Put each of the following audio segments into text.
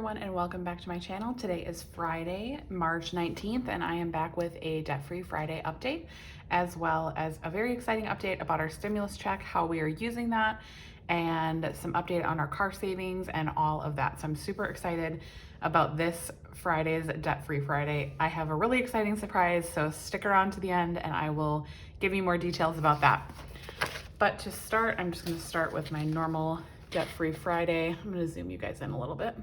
everyone, and welcome back to my channel. Today is Friday, March 19th, and I am back with a Debt-Free Friday update, as well as a very exciting update about our stimulus check, how we are using that, and some update on our car savings and all of that. So I'm super excited about this Friday's Debt-Free Friday. I have a really exciting surprise, so stick around to the end and I will give you more details about that. But to start, I'm just gonna start with my normal Debt-Free Friday. I'm gonna zoom you guys in a little bit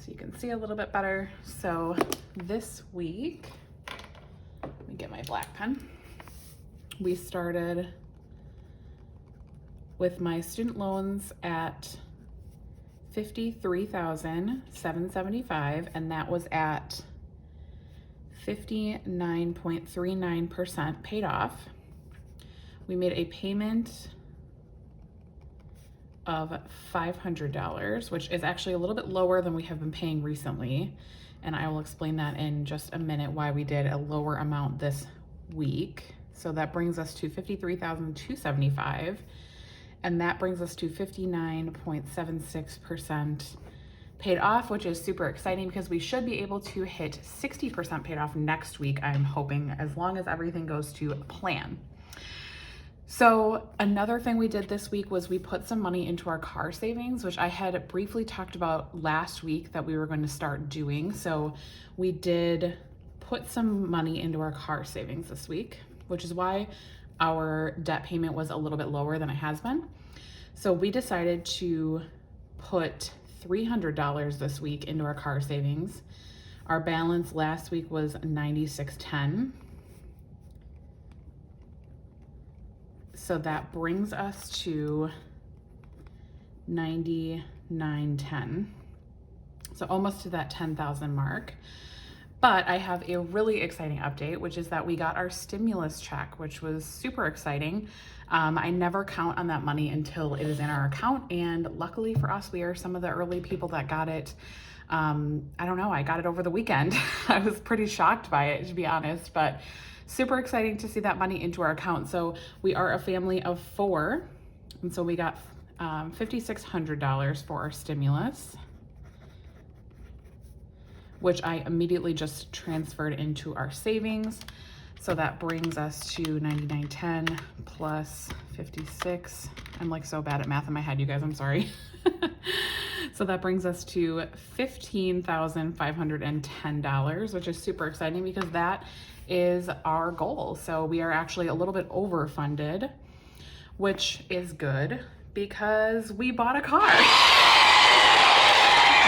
so you can see a little bit better. So this week, let me get my black pen. We started with my student loans at $53,775, and that was at 59.39% paid off. We made a payment of $500, which is actually a little bit lower than we have been paying recently. And I will explain that in just a minute, why we did a lower amount this week. So that brings us to $53,275. And that brings us to 59.76% paid off, which is super exciting because we should be able to hit 60% paid off next week, I'm hoping, as long as everything goes to plan. So another thing we did this week was we put some money into our car savings, which I had briefly talked about last week that we were going to start doing. So we did put some money into our car savings this week, which is why our debt payment was a little bit lower than it has been. So we decided to put $300 this week into our car savings. Our balance last week was $96.10. So that brings us to $99.10. So almost to that 10,000 mark. But I have a really exciting update, which is that we got our stimulus check, which was super exciting. I never count on that money until it is in our account. And luckily for us, we are some of the early people that got it. I don't know, I got it over the weekend. I was pretty shocked by it, to be honest, but super exciting to see that money into our account. So we are a family of 4. And so we got $5,600 for our stimulus, which I immediately just transferred into our savings. So that brings us to $99.10 plus 56. I'm like so bad at math in my head, you guys, I'm sorry. So that brings us to $15,510, which is super exciting because that is our goal. So we are actually a little bit overfunded, which is good because we bought a car. I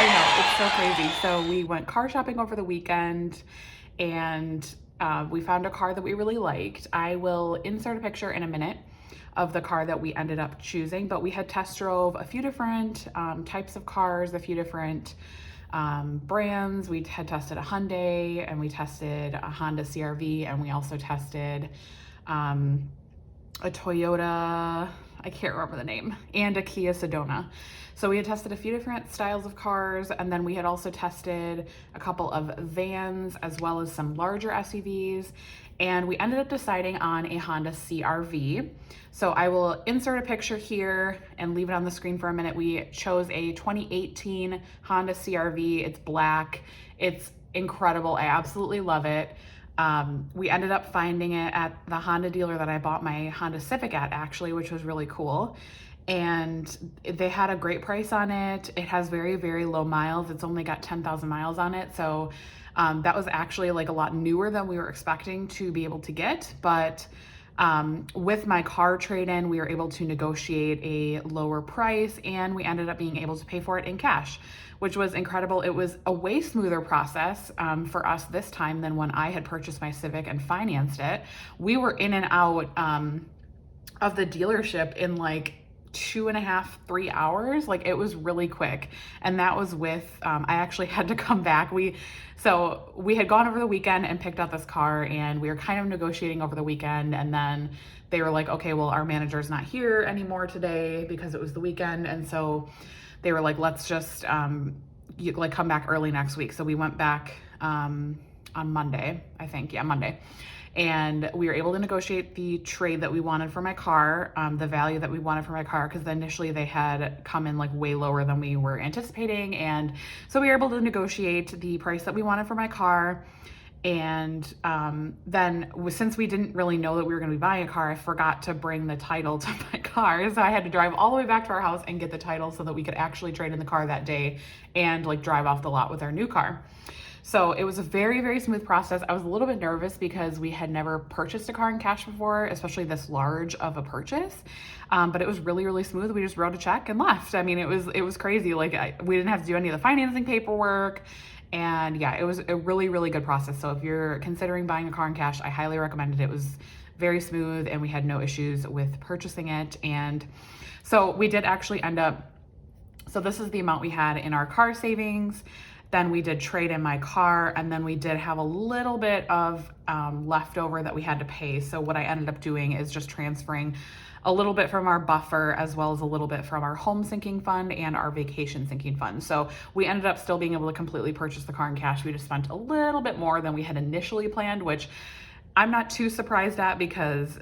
know, it's so crazy. So we went car shopping over the weekend and we found a car that we really liked. I will insert a picture in a minute of the car that we ended up choosing, but we had test drove a few different types of cars, a few different brands. We had tested a Hyundai and we tested a Honda CR-V, and we also tested a Toyota, I can't remember the name, and a Kia Sedona. So we had tested a few different styles of cars, and then we had also tested a couple of vans as well as some larger SUVs, and we ended up deciding on a Honda CR-V. So I will insert a picture here and leave it on the screen for a minute. We chose a 2018 Honda CR-V. It's black. It's incredible. I absolutely love it. We ended up finding it at the Honda dealer that I bought my Honda Civic at, actually, which was really cool. And they had a great price on it. It has very, very low miles. It's only got 10,000 miles on it. So that was actually like a lot newer than we were expecting to be able to get. But with my car trade-in, we were able to negotiate a lower price, and we ended up being able to pay for it in cash, which was incredible. It was a way smoother process for us this time than when I had purchased my Civic and financed it. We were in and out of the dealership in like 2.5, 3 hours. Like, it was really quick. And that was with, I actually had to come back. So we had gone over the weekend and picked up this car, and we were kind of negotiating over the weekend. And then they were like, okay, well, our manager's not here anymore today because it was the weekend. And so they were like, let's just come back early next week. So we went back on Monday, I think. Yeah, Monday. and we were able to negotiate the trade that we wanted for my car, the value that we wanted for my car, because initially they had come in like way lower than we were anticipating. And so we were able to negotiate the price that we wanted for my car. And then since we didn't really know that we were going to be buying a car, I forgot to bring the title to my car. So I had to drive all the way back to our house and get the title so that we could actually trade in the car that day and like drive off the lot with our new car. So it was a very, very smooth process. I was a little bit nervous because we had never purchased a car in cash before, especially this large of a purchase. But it was really, really smooth. We just wrote a check and left. I mean, it was crazy. Like we didn't have to do any of the financing paperwork. And yeah, it was a really, really good process. So if you're considering buying a car in cash, I highly recommend it. It was very smooth and we had no issues with purchasing it. And so we did actually end up, so this is the amount we had in our car savings. Then we did trade in my car, and then we did have a little bit of leftover that we had to pay. So what I ended up doing is just transferring a little bit from our buffer as well as a little bit from our home sinking fund and our vacation sinking fund. So we ended up still being able to completely purchase the car in cash. We just spent a little bit more than we had initially planned, which I'm not too surprised at because,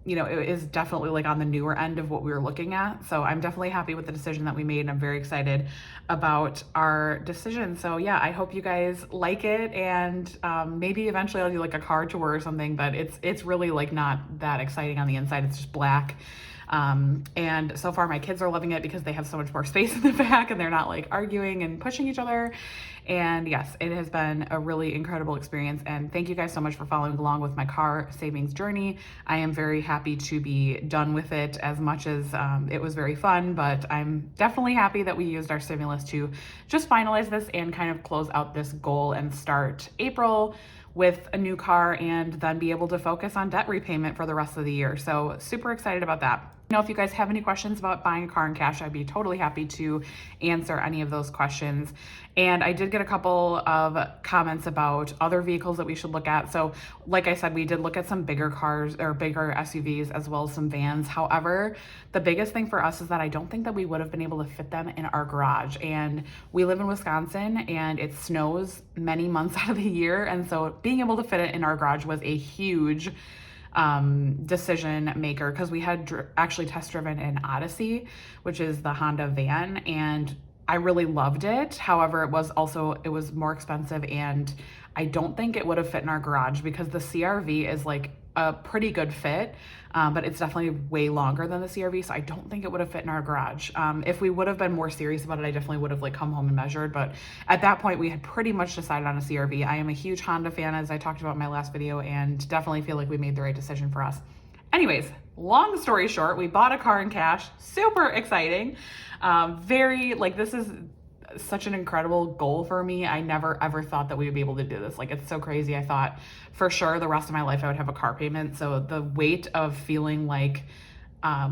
it is definitely like on the newer end of what we were looking at. So I'm definitely happy with the decision that we made, and I'm very excited about our decision. So yeah, I hope you guys like it, and maybe eventually I'll do like a car tour or something, but it's really like not that exciting on the inside. It's just black. And so far my kids are loving it because they have so much more space in the back and they're not like arguing and pushing each other. And yes, it has been a really incredible experience. And thank you guys so much for following along with my car savings journey. I am very happy to be done with it, as much as it was very fun, but I'm definitely happy that we used our stimulus to just finalize this and kind of close out this goal and start April with a new car and then be able to focus on debt repayment for the rest of the year. So super excited about that. Now, if you guys have any questions about buying a car in cash, I'd be totally happy to answer any of those questions. And I did get a couple of comments about other vehicles that we should look at. So like I said, we did look at some bigger cars or bigger SUVs as well as some vans. However, the biggest thing for us is that I don't think that we would have been able to fit them in our garage. And we live in Wisconsin and it snows many months out of the year. And so being able to fit it in our garage was a huge decision maker, because we had actually test driven an Odyssey, which is the Honda van, and I really loved it. However, it was more expensive, and I don't think it would have fit in our garage because the CR-V is like a pretty good fit, but it's definitely way longer than the CR-V, so I don't think it would have fit in our garage. If we would have been more serious about it, I definitely would have like come home and measured, but at that point we had pretty much decided on a CR-V. I am a huge Honda fan, as I talked about in my last video, and definitely feel like we made the right decision for us. Anyways, long story short, we bought a car in cash, super exciting. This is such an incredible goal for me. I never ever thought that we would be able to do this. Like, it's so crazy. I thought for sure the rest of my life I would have a car payment. So the weight of feeling like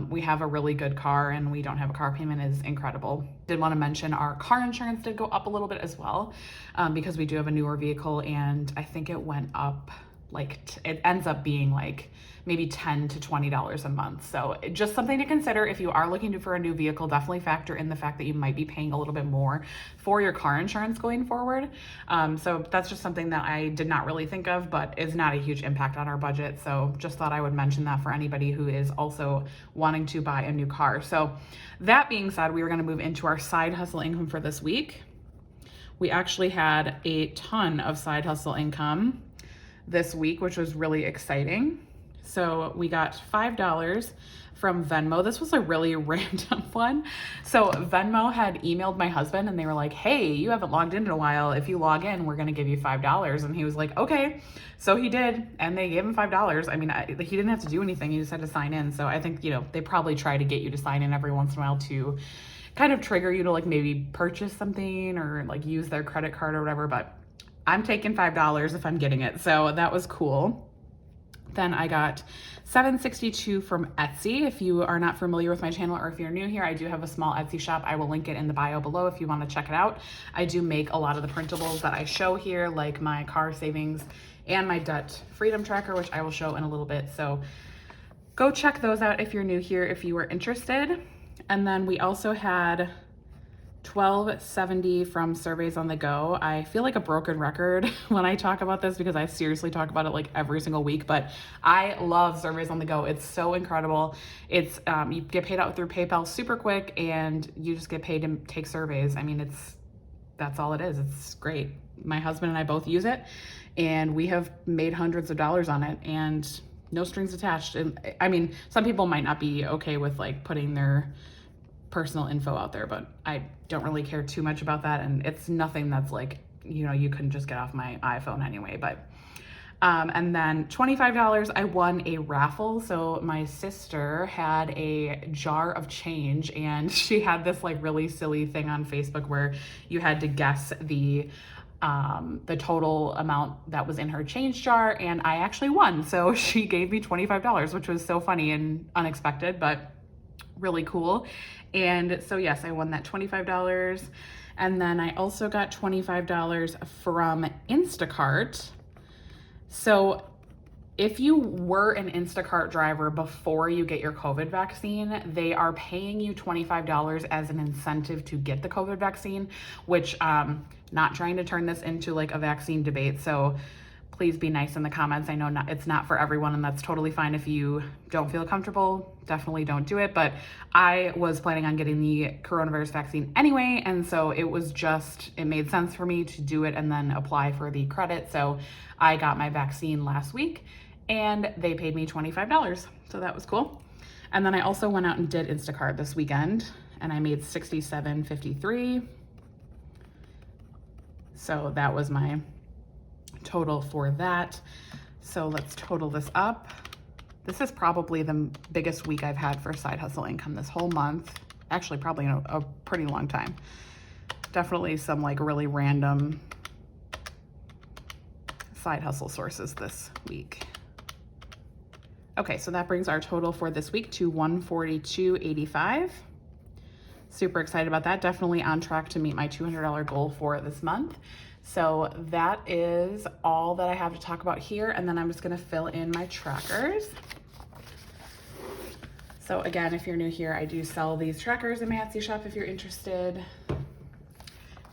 we have a really good car and we don't have a car payment is incredible. Did want to mention our car insurance did go up a little bit as well, because we do have a newer vehicle, and I think it went up it ends up being like maybe $10 to $20 a month. So just something to consider if you are looking for a new vehicle. Definitely factor in the fact that you might be paying a little bit more for your car insurance going forward. So that's just something that I did not really think of, but is not a huge impact on our budget. So just thought I would mention that for anybody who is also wanting to buy a new car. So that being said, we are going to move into our side hustle income for this week. We actually had a ton of side hustle income this week, which was really exciting. So we got $5 from Venmo. This was a really random one. So Venmo had emailed my husband and they were like, hey, you haven't logged in a while. If you log in, we're going to give you $5. And he was like, okay. So he did, and they gave him $5. I mean, he didn't have to do anything. He just had to sign in. So I think, they probably try to get you to sign in every once in a while to kind of trigger you to like maybe purchase something or like use their credit card or whatever. But I'm taking $5 if I'm getting it. So that was cool. Then I got $7.62 from Etsy. If you are not familiar with my channel, or if you're new here, I do have a small Etsy shop. I will link it in the bio below if you want to check it out. I do make a lot of the printables that I show here, like my car savings and my debt freedom tracker, which I will show in a little bit. So go check those out if you're new here, if you are interested. And then we also had $12.70 from Surveys on the Go. I feel like a broken record when I talk about this because I seriously talk about it like every single week, but I love Surveys on the Go. It's so incredible. It's you get paid out through PayPal super quick, and you just get paid to take surveys. I mean, that's all it is. It's great. My husband and I both use it, and we have made hundreds of dollars on it, and no strings attached. And I mean, some people might not be okay with like putting their personal info out there, but I don't really care too much about that, and it's nothing that's like, you know, you couldn't just get off my iPhone anyway. But and then $25, I won a raffle. So my sister had a jar of change, and she had this like really silly thing on Facebook where you had to guess the total amount that was in her change jar, and I actually won. So she gave me $25, which was so funny and unexpected, but really cool. And so yes, I won that $25. And then I also got $25 from Instacart. So if you were an Instacart driver before you get your COVID vaccine, they are paying you $25 as an incentive to get the COVID vaccine, which not trying to turn this into like a vaccine debate. So please be nice in the comments. I know it's not for everyone, and that's totally fine. If you don't feel comfortable, definitely don't do it. But I was planning on getting the coronavirus vaccine anyway, and so it made sense for me to do it and then apply for the credit. So I got my vaccine last week, and they paid me $25. So that was cool. And then I also went out and did Instacart this weekend, and I made $67.53. So that was my total for that. So let's total this up. This is probably the biggest week I've had for side hustle income this whole month. Actually, probably in a pretty long time. Definitely some like really random side hustle sources this week. Okay, so that brings our total for this week to $142.85. Super excited about that. Definitely on track to meet my $200 goal for this month. So that is all that I have to talk about here. And then I'm just gonna fill in my trackers. So again, if you're new here, I do sell these trackers in my Etsy shop if you're interested.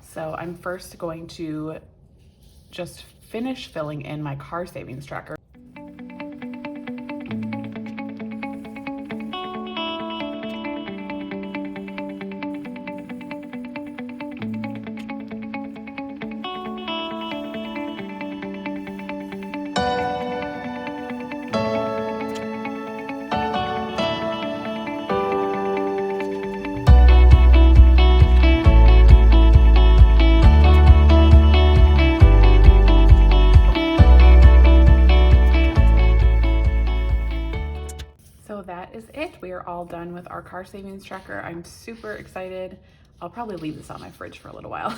So I'm first going to just finish filling in my car savings tracker. That is it. We are all done with our car savings tracker. I'm super excited. I'll probably leave this on my fridge for a little while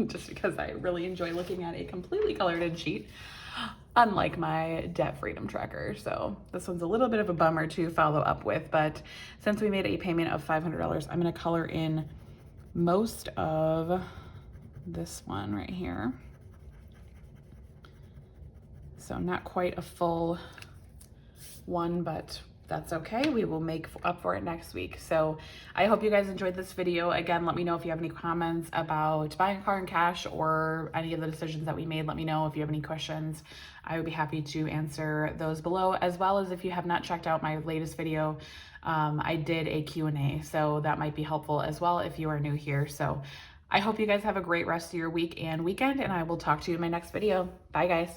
just because I really enjoy looking at a completely colored in sheet, unlike my debt freedom tracker. So this one's a little bit of a bummer to follow up with, but since we made a payment of $500, I'm going to color in most of this one right here. So not quite a full one, but that's okay. We will make up for it next week. So I hope you guys enjoyed this video. Again, let me know if you have any comments about buying a car in cash or any of the decisions that we made. Let me know if you have any questions. I would be happy to answer those below, as well as if you have not checked out my latest video, I did a Q&A, so that might be helpful as well if you are new here. So I hope you guys have a great rest of your week and weekend, and I will talk to you in my next video. Bye guys.